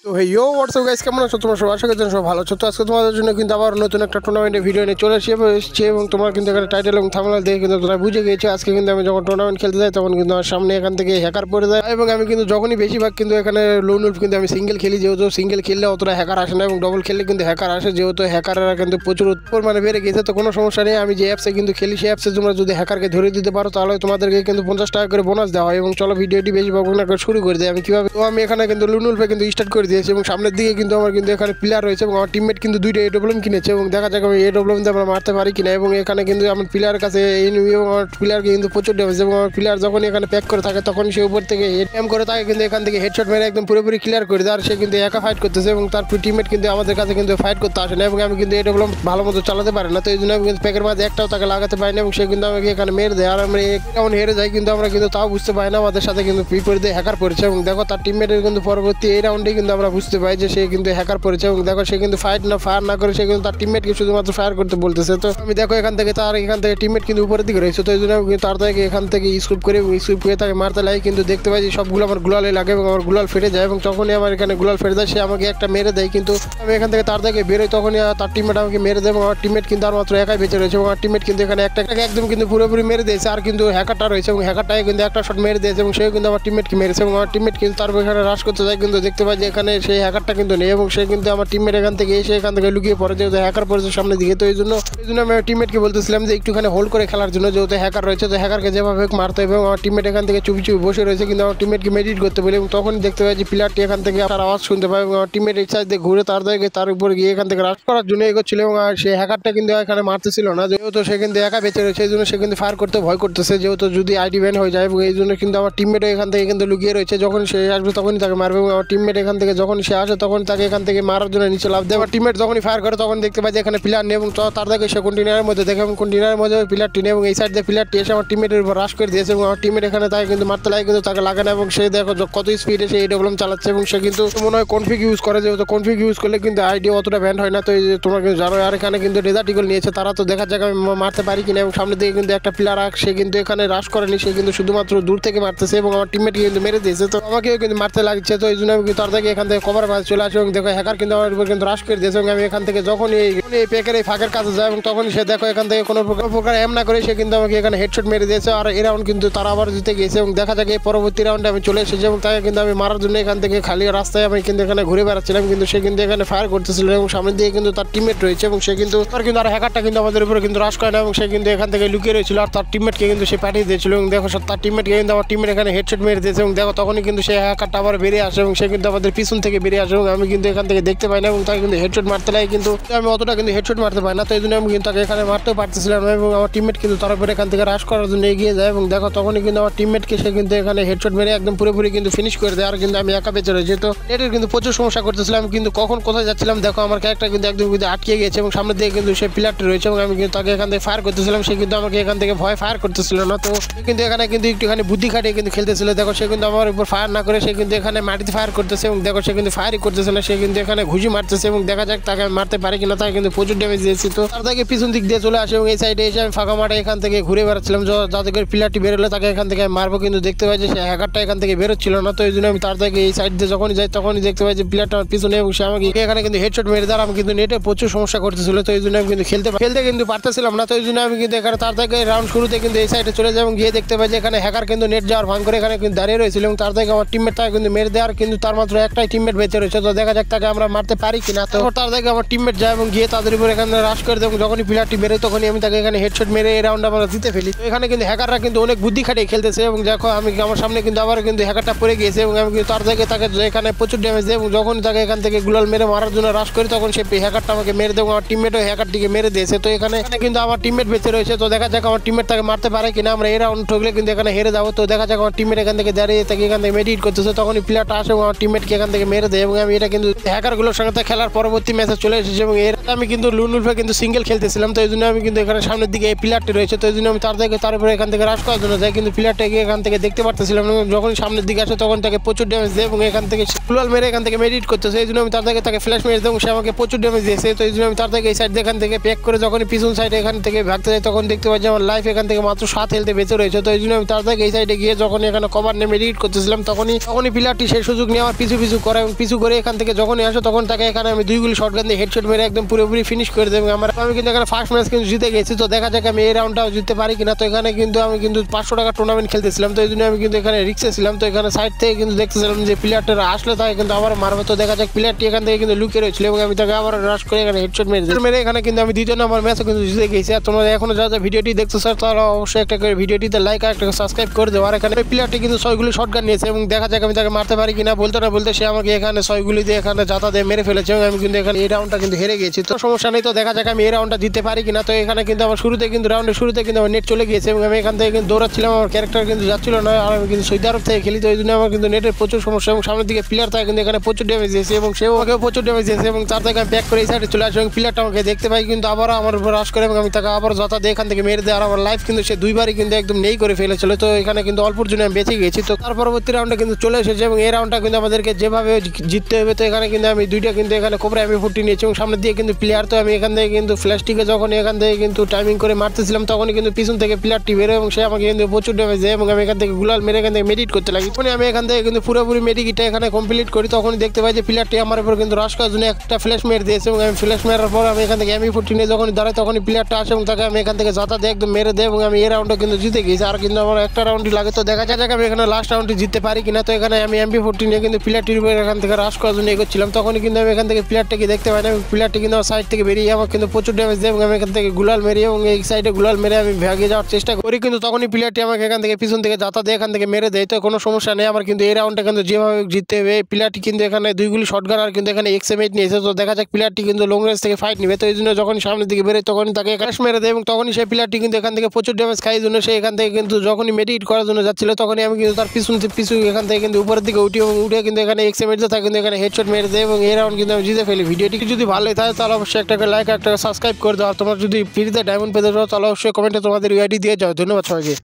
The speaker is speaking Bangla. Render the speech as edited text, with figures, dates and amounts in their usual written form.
তো হেইও হোয়াটসঅ্যাপ গাইস, কেমন আছো তোমরা সবাই? আশা করি তোমরা সবাই ভালো আছো। তো আজকে তোমাদের জন্য কিন্তু আবার নতুন একটা টুর্নামেন্টের ভিডিও নিয়ে চলে এসেছি এবং তোমার কিন্তু এখানে টাইটেল এবং থাম্বনেল দেখে কিন্তু তোমরা বুঝে গিয়েছো আজকে কিন্তু আমি যখন টুর্নামেন্ট খেলতে যাই তখন কিন্তু আমার সামনে এখান থেকে হ্যাকার পড়ে যায় এবং আমি কিন্তু যখনই বেশিরভাগ কিন্তু এখানে লোন উল্ফ কিন্তু আমি সিঙ্গেল খেলি, যেহেতু সিঙ্গেল খেললে অতটা হ্যাকার আসে না এবং ডবল খেললে কিন্তু হ্যাকার আসে, যেহেতু হ্যাকাররা কিন্তু প্রচুর পরিমাণে বেড়ে গেছে। তো কোনো সমস্যা নেই, আমি যে অ্যাপসে কিন্তু খেলি সেই অ্যাপসে তোমরা যদি হ্যাকারকে ধরে দিতে পারো তাহলে তোমাদেরকে কিন্তু 50 টাকা করে বোনাস দেওয়া হয়। এবং চলো ভিডিওটি বেশি বকবক না করে শুরু করে দিই আমি কীভাবে। তো আমি এখানে কিন্তু লোন উল্ফে কিন্তু স্টার্ট করে দিয়েছি এবং সামনের দিকে কিন্তু আমার কিন্তু এখানে প্লেয়ার রয়েছে এবং আমার টিমমেট কিন্তু দুইটা এডব্লিউএম কিনেছে এবং দেখা যাক আমি এডব্লিউএম দিয়ে আমরা মারতে পারি কিনা। এবং এখানে কিন্তু আমার প্লেয়ারের কাছে এবং আমার প্লেয়ারকে কিন্তু প্রচুর ড্যামেজ এবং আমার প্লেয়ার যখন এখানে প্যাক করে থাকে তখন সে উপর থেকে এম করে তাকে কিন্তু এখান থেকে হেডশট মেরে একদম পুরোপুরি ক্লিয়ার করে দেয়। আর সে কিন্তু একা ফাইট করতেছে এবং তার টিমমেট কিন্তু আমাদের কাছে কিন্তু ফাইট করতে আসে না এবং আমি কিন্তু এডব্লিউএম ভালো মতো চালাতে পারি না। তো এই জন্য আমি কিন্তু প্যাকের মাঝে একটাও তাকে লাগাতে পারি না এবং সে কিন্তু আমাকে এখানে মেরে দেয়। আর আমরা কেমন হেরে যাই কিন্তু আমরা কিন্তু তাও বুঝতে পারি না আমাদের সাথে কিন্তু বিপরীতে হ্যাকার পড়েছে। এবং দেখো তার টিমমেটের কিন্তু পরবর্তী এই রাউন্ডে কিন্তু আমরা বুঝতে পাই যে সে কিন্তু হ্যাকার পড়েছে এবং দেখো সে কিন্তু ফায়ার না করে সে কিন্তু তার টিমমেটকে শুধুমাত্র ফায়ার করতে বলতেছে। তো আমি দেখো এখান থেকে টিমমেট কিন্তু উপরের দিকে রয়েছে, তো এই জন্য আমি কিন্তু তার থেকে এখান থেকে স্কুপ করে তাকে মারতে লাগে কিন্তু দেখতে পাই যে সবগুলো আমার গুলালে লাগে এবং আমার গুলাল ফেটে যায় এবং তখনই আমার এখানে গুলাল ফেটে যায়, সে আমাকে একটা মেরে দেয়। কিন্তু আমি এখান থেকে তার থেকে বেরোই তখনই তার টিমমেট আমাকে মেরে দেয় এবং আমার টিমমেট কিন্তু আর মাত্র একাই বেঁচে রয়েছে এবং আমার টিমমেট কিন্তু এখানে একটা একদম কিন্তু পুরোপুরি মেরে দিয়েছে। আর কিন্তু হ্যাকারটা রয়েছে এবং হ্যাকারটাকে কিন্তু একটা শট মেরে দিয়েছে এবং সেও কিন্তু আমার টিমমেটকে মেরেছে এবং আমার টিমমেট কিন্তু তারপর এখানে রাশ করতে যায় কিন্তু দেখতে পাই যে এখানে সেই হ্যাকারটা কিন্তু নেই এবং সে কিন্তু আমার টিমমেট এখান থেকে এসে এখান থেকে লুকিয়ে পড়ে, যেহেতু হ্যাকার পড়েছে সামনের দিকে। তো এই জন্য আমি টিমমেটকে বলতেছিলাম যে একটুখানি হোল্ড করে খেলার জন্য, যেহেতু হ্যাকার রয়েছে তো হ্যাকারকে যেভাবে মারতে হবে এবং আমার টিমমেট এখান থেকে চুপি চুপি বসে রয়েছে কিন্তু আমার টিমমেটকে মেডিট করতে বলে এবং তখন দেখতে পাই যে প্লেয়ারটি এখান থেকে তার আওয়াজ শুনতে পায় এবং আমার টিমমেট এই সাইড দিয়ে ঘুরে তার উপরে গিয়ে এখান থেকে রাশ করার জন্য এগোচ্ছিল এবং সেই হ্যাকারটা কিন্তু এখানে মারতেছিল না, যেহেতু সে কিন্তু একা বেঁচে রয়েছে এই জন্য সে কিন্তু ফায়ার করতে ভয় করতেছে, যেহেতু যদি আইডি ব্যান হয়ে যায় এবং এই জন্য কিন্তু আমার টিমমেটও এখান থেকে কিন্তু লুকিয়ে রয়েছে। যখন সে আসবে তখনই তাকে মারবে এবং আমার টিমমেট এখান থেকে যখন সে আসে তখন তাকে এখান থেকে মারার জন্য নিচে লাভ দেয়। আমার টিমমেট যখনই ফায়ার করে তখন দেখতে পাই যে এখানে প্লেয়ার নেই এবং তার থেকে সে কন্টেনারের মধ্যে দেখে এবং কন্টেনারের মধ্যে প্লেয়ারটি নেই এবং এই সাইড দিয়ে প্লেয়ারটি এসে আমার টিমমেটের উপর রাশ করে দিয়েছে এবং আমার টিমমেট এখানে তাকে কিন্তু মারতে লাগে কিন্তু তাকে লাগে না এবং সে দেখো কত স্পিডে সে এডব্লিউএম চালাচ্ছে এবং সে কিন্তু মনে হয় কনফিগ ইউজ করে, যেহেতু কনফিগ ইউজ করলে কিন্তু আইডি অতটা ব্যান্ড হয় না। তো এই যে তোমরা কিন্তু জানো আর এখানে কিন্তু ডেজার্ট ইগল নিয়েছে, তারা তো দেখা যাক আমি মারতে পারি কিনা এবং সামনে দিকে কিন্তু একটা প্লেয়ার সে কিন্তু এখানে রাশ করেনি, সে কিন্তু শুধুমাত্র দূর থেকে মারতেছে এবং আমার টিমমেটকে কিন্তু মেরে দিয়েছে, তো আমাকেও কিন্তু মারতে লাগছে। তো এই জন্য আমি কিন্তু তার থেকে এখান থেকে কভার মাঝে চলে আসি এবং দেখো হ্যাকার কিন্তু আমার উপর কিন্তু রাশ করে দিয়েছে এবং আমি এখান থেকে যখন এই প্যাকের এই ফাঁকের কাছে যায় এবং তখন সে দেখো এখান থেকে কোনো প্রকার এম না করে সে কিন্তু আমাকে এখানে হেডশট মেরে দিয়েছে। আর এই রাউন্ড কিন্তু তারা আবার জিতে গেছে এবং দেখা যাক এই পরবর্তী রাউন্ডে আমি চলে এসেছি এবং তাকে কিন্তু আমি মারার জন্য এখান থেকে খালি রাস্তায় আমি কিন্তু এখানে ঘুরে বেড়াচ্ছিলাম কিন্তু সে কিন্তু এখানে ফায়ার করতেছিল এবং সামনের দিকে কিন্তু তার টিমমেট রয়েছে এবং সে কিন্তু আর হ্যাকারটা কিন্তু আমাদের উপরে কিন্তু রাশ করে না এবং সে কিন্তু এখান থেকে লুকিয়ে রয়েছিল আর তার টিমমেটকে কিন্তু সে পাঠিয়ে দিয়েছিল এবং দেখো তার টিমমেটকে কিন্তু আমার টিমমেট এখানে হেডশট মেরে দিয়েছে এবং দেখো তখনই কিন্তু সে হ্যাকারটা আবার বেরিয়ে আসে এবং সে কিন্তু আমাদের পিছন থেকে বেরিয়ে আসে এবং আমি কিন্তু এখান থেকে দেখতে পাই না এবং তাকে কিন্তু হেডশট মারতে লাগে কিন্তু আমি অতটা কিন্তু হেডশট মারতে পারি না। তো এই জন্য আমি কিন্তু তাকে এখানে মারতেও পারতেছিলাম না এবং আমার টিমমেট কিন্তু তার উপরে এখান থেকে রাশ করার জন্য এগিয়ে যায় এবং দেখো তখনই কিন্তু আমার টিমমেটকে সে কিন্তু এখানে হেডশট মেরে একদম পুরোপুরি কিন্তু ফিনিশ করে দেয়। আর কিন্তু আমি একা বেঁচে রয়েছে, তো নেটের কিন্তু প্রচুর সমস্যা করতেছিলাম কিন্তু কখন কোথায় যাচ্ছিলাম দেখো আমার ক্যারেক্টার কিন্তু একদম কিন্তু আটকে গেছে এবং সামনের দিকে কিন্তু সে প্লেয়ারটি রয়েছে এবং আমি কিন্তু তাকে এখান থেকে ফায়ার করতেছিলাম, সে কিন্তু আমাকে এখান থেকে ভয় ফায়ার করতেছিল না। তো কিন্তু এখানে কিন্তু একটুখানি বুদ্ধি খাটিয়ে কিন্তু খেলতেছিল, দেখো সে কিন্তু আমার উপর ফায়ার না করে সে কিন্তু এখানে মাটিতে ফায়ার করতেছে এবং দেখো সে কিন্তু ফায়ারই করতেছে না, সে কিন্তু এখানে ঘুষি মারতেছে এবং দেখা যাক তাকে মারতে পারে কিনা, তাকে কিন্তু প্রচুর ড্যামেজ দিয়েছি। তো তার থেকে পিছন দিক দিয়ে চলে আসে এবং এই সাইডে এসে আমি ফাঁকা মাঠে এখান থেকে ঘুরে বেড়াচ্ছিলাম যাতে করে প্লেয়ারটি বেরোলে তাকে এখান থেকে মারবো, কিন্তু দেখতে পাই যে সে হ্যাকারটা এখান থেকে বেরোচ্ছিল না। তো এই জন্য আমি তার থেকে এই সাইড দিয়ে যখনই যাই তখনই দেখতে পাই যে প্লেয়ারটা আমার পিছনে এবং সে আমাকে এখানে কিন্তু হেডশট মেরে দেয়। আমি কিন্তু নেটে প্রচুর সমস্যা করতেছিল, তো এই জন্য আমি কিন্তু খেলতে কিন্তু পারতেছিলাম না। তো এই জন্য আমি কিন্তু এখানে তার থেকে রাউন্ড শুরুতে কিন্তু এই সাইডে চলে যাই এবং গিয়ে দেখতে পাই যে এখানে হ্যাকার কিন্তু নেট যাওয়ার ভাঙ করে এখানে কিন্তু দাঁড়িয়ে রয়েছিল এবং তার থেকে আমার টিমমেট তাকে কিন্তু মেরে দেওয়ার কিন্তু তার মাত্র একটাই টিমমেট বেঁচে রয়েছে, তো দেখা যাক তাকে আমরা মারতে পারি কিনা। তো তার থেকে আমার টিমমেট যায় এবং গিয়ে তাদের উপর এখানে রাশ করে দেয় এবং যখনই প্লেয়ারটি বেরোয় তখনই আমি তাকে এখানে হেডশট মেরে এই রাউন্ড আমরা জিতে ফেলি। তো এখানে কিন্তু হ্যাকাররা কিন্তু অনেক বুদ্ধি খাটিয়ে খেলতেছে এবং দেখো আমি আমার সামনে কিন্তু আবার কিন্তু হ্যাকারটা পড়ে গিয়েছে এবং আমি কিন্তু তার থেকে তাকে এখানে প্রচুর ড্যামেজ দেয় এবং যখন তাকে এখান থেকে গুলাল মেরে মারার জন্য রাশ করি তখন সে হ্যাকারটা আমাকে মেরে দেয় এবং আমার টিমমেটও হ্যাকারটিকে মেরে দিয়েছে। তো এখানে কিন্তু আমার টিমমেট বেঁচে রয়েছে, তো দেখা যাক আমার টিমমেট তাকে মারতে পারে কিনা। আমরা এই রাউন্ড ঠকলে কিন্তু এখানে হেরে যাবো, তো দেখা যাক আমার টিমমেট এখান থেকে দাঁড়িয়ে তাকে এখান থেকে মেডিট করতেছে তখনই প্লেয়ারটা আসে এবং আমার টিমমেটকে এখান থেকে মেরে দেয় এবং আমি এটা কিন্তু হ্যাকারগুলোর সঙ্গে খেলার পরবর্তী ম্যাচে চলে এসেছি এবং এর আমি কিন্তু লুন উলফে কিন্তু সিঙ্গেল খেলতেছিলাম। তো এই জন্য আমি কিন্তু এখানে সামনের দিকে এই প্লেয়ারটি রয়েছে, তো এই জন্য আমি তার উপরে এখান থেকে রাশ করার জন্য যাই কিন্তু প্লেয়ারটাকে এখান থেকে দেখতে পারতেছিলাম এবং যখন সামনের দিকে আসে তখন তাকে প্রচুর ড্যামেজ দেয় এবং এখান থেকে ফুলওয়াল মেরে এখান থেকে মেডিট করতেছে, এই জন্য আমি তাকে ফ্ল্যাশ মেরে দেয় এবং সে আমাকে প্রচুর ড্যামেজ দিয়েছে। তো এই জন্য আমি তার থেকে এই সাইড এখান থেকে প্যাক করে যখনই পিছন সাইডে এখান থেকে ভাগতে যাই তখন দেখতে পাই যে আমার লাইফ এখান থেকে মাত্র 7 হেলথে বেঁচে রয়েছে। তো এই জন্য আমি তার থেকে এই সাইডে গিয়ে যখন এখানে কভার নিয়ে মেডিট করতেছিলাম তখনই প্লেয়ারটি সেই সুযোগ নিয়ে আমার পিছু করা এবং পিছু করে এখান থেকে যখনই আসে তখন তাকে এখানে আমি 2 গুলি শটগান দিয়ে হেডশট মেরে একদম পুরোপুরি ফিনিশ করে দেবো। আমি কিন্তু এখানে ফার্স্ট ম্যাচ কিন্তু জিতে গেছি। তো দেখা যাক আমি এই রাউন্ডটাও জিততে পারি কিনা। তো এখানে কিন্তু আমি কিন্তু 500 টাকা টুর্নামেন্ট খেলতেছিলাম, তো এই জন্য আমি কিন্তু এখানে রিক্সে ছিলাম। তো এখানে সাইড থেকে কিন্তু দেখতেছিলাম যে প্লেয়ারটা আসলে তাকে কিন্তু আবার মারবে। তো দেখা যাক প্লেয়ারটি এখান থেকে কিন্তু লুকিয়ে রয়েছিল এবং আমি তাকে আবার রাশ করে এখানে হেডশট মেরে এখানে কিন্তু আমি 2 নম্বর ম্যাচও কিন্তু জিতে গেছি। আর তোমরা এখনো যারা ভিডিওটি দেখছো স্যার তারা অবশ্যই একটা করে ভিডিওটিতে লাইক আর একটা সাবস্ক্রাইব করে দেবো। আর এখানে প্লেয়ারটি কিন্তু 6 গুলি শটগান নিয়েছে এবং দেখা যাক আমি তাকে মারতে পারি কিনা। বলতে না বলতে সে আমাকে এখানে 6 গুলি দিয়ে এখানে জাতা দিয়ে মেরে ফেলেছে এবং আমি কিন্তু এখানে এই রাউন্ডটা কিন্তু হেরে গেছি। তো সমস্যা নেই, তো দেখা যাক আমি এই রাউন্ডটা জিততে পারি কিনা। তো এখানে কিন্তু আমার রাউন্ডের শুরুতে কিন্তু আমার নেট চলে গিয়েছে এবং আমি এখান থেকে কিন্তু দৌড়াচ্ছিলাম, আমার ক্যারেক্টার কিন্তু যাচ্ছিল না। আর আমি কিন্তু সৌদি আরব থেকে খেলি, তো এই জন্য আমার কিন্তু নেটের প্রচুর সমস্যা এবং সামনের দিকে প্লেয়ার থাকে কিন্তু এখানে প্রচুর ড্যামেজ দিয়েছে এবং সেও আমাকে প্রচুর ড্যামেজ দিয়েছে এবং তার থেকে আমি ব্যাক করে এই সাইডে চলে আসি এবং প্লেয়ারটা আমাকে দেখতে পাই কিন্তু আবার আমার উপর রাশ করে এবং আমি তাকে আবার জাতা দিয়ে এখান থেকে মেরে দেয়। আর আমার লাইফ কিন্তু সে 2বারই কিন্তু একদম নেই করে ফেলেছিল। তো এখানে কিন্তু অল্পর জন্য আমি বেঁচে গেছি। তো তার পরবর্তী রাউন্ডে কিন্তু চলে এসেছে এবং এই রাউন্ডটা কিন্তু আমাদেরকে যেভাবে জিততে হবে। তো এখানে কিন্তু আমি 2টা কিন্তু এখানে কোবরা M40 নিয়েছি এবং সামনের দিকে কিন্তু প্লেয়ার। তো আমি এখান থেকে কিন্তু ফ্ল্যাশটিকে যখন এখান থেকে কিন্তু টাইমিং করে মারতেছিলাম তখনই কিন্তু পিছন থেকে প্লেয়ারটি বেরো এবং সে আমাকে কিন্তু প্রচুর ড্যামেজ দেয় এবং আমি এখান থেকে গুলাল মেরে এখান থেকে মেডিট করতে লাগি। তখন আমি এখান থেকে কিন্তু পুরোপুরি মেডিকিটটা এখানে কমপ্লিট করি। তখনই দেখতে পাই যে প্লেয়ারটি আমার উপর কিন্তু রাশ করার জন্য একটা ফ্ল্যাশ মেরে দিয়েছে এবং আমি ফ্ল্যাশ মারার পর আমি এখান থেকে M40 নিয়ে যখন দাঁড়াই তখনই প্লেয়ারটা আসে এবং তাকে আমি এখান থেকে জাতা দিয়ে একদম মেরে দেয় এবং আমি এই রাউন্ডটা কিন্তু জিতে গেছি। আর কিন্তু আমার একটা রাউন্ডই লাগে। তো দেখা যাক আমি এখানে লাস্ট রাউন্ডটি জিততে পারি কিনা। তো এখানে আমি MP40 নিয়ে কিন্তু প্লেয়ারটির উপরে এখান থেকে রাশ করার জন্য এগোচ্ছিলাম, তখনই কিন্তু আমি এখান থেকে প্লেয়ারটাকে দেখতে পাই না। প্লেয়ারটি কিন্তু আমার সাইড থেকে বেরিয়ে আমার কিন্তু প্রচুর ড্যামেজ দেয় এবং আমি এখান থেকে গুলাল মেরে এবং এই সাইডে গুলাল মেরে আমি ভাগে যাওয়ার চেষ্টা করি, কিন্তু তখনই প্লেয়ারটি আমাকে এখান থেকে পিছন থেকে জাতা দিয়ে এখান থেকে মেরে দেয়। তো কোনো সমস্যা নেই, আমার কিন্তু এই রাউন্ডটা কিন্তু যেভাবে জিততে হবে। প্লেয়ারটি কিন্তু এখানে 2 গুলি শটগান আর কিন্তু এখানে XM8 নিয়েছে। তো দেখা যাক প্লেয়ারটি কিন্তু লং রেঞ্জ থেকে ফাইট নেবে। তো এই জন্য যখন সামনের দিকে বেরোয় তখনই তাকে ক্র্যাশ মেরে দেয় এবং তখনই সেই প্লেয়ারটি কিন্তু এখান থেকে প্রচুর ড্যামেজ খাই জন্য সে এখান থেকে কিন্তু যখনই মেডিকেট করার জন্য যাচ্ছিল তখনই আমি কিন্তু তার পিছু এখান থেকে কিন্তু উপরের দিকে উঠে কিন্তু এখানে XM8 তাকে কিন্তু এখানে হেডশট মেরে দেয় এবং এই রাউন্ড কিন্তু আমি জিতে ফেলি। ভিডিওটি যদি ভালো থাকে তাহলে অবশ্যই একটা লাইক একটা সাবস্ক্রাইব করে দাও। আর তোমরা যদি ফ্রিতে ডায়মন্ড পেতে চাও তাহলে অবশ্যই কমেন্টে তোমাদের UID দিয়ে যাও। ধন্যবাদ সবাইকে।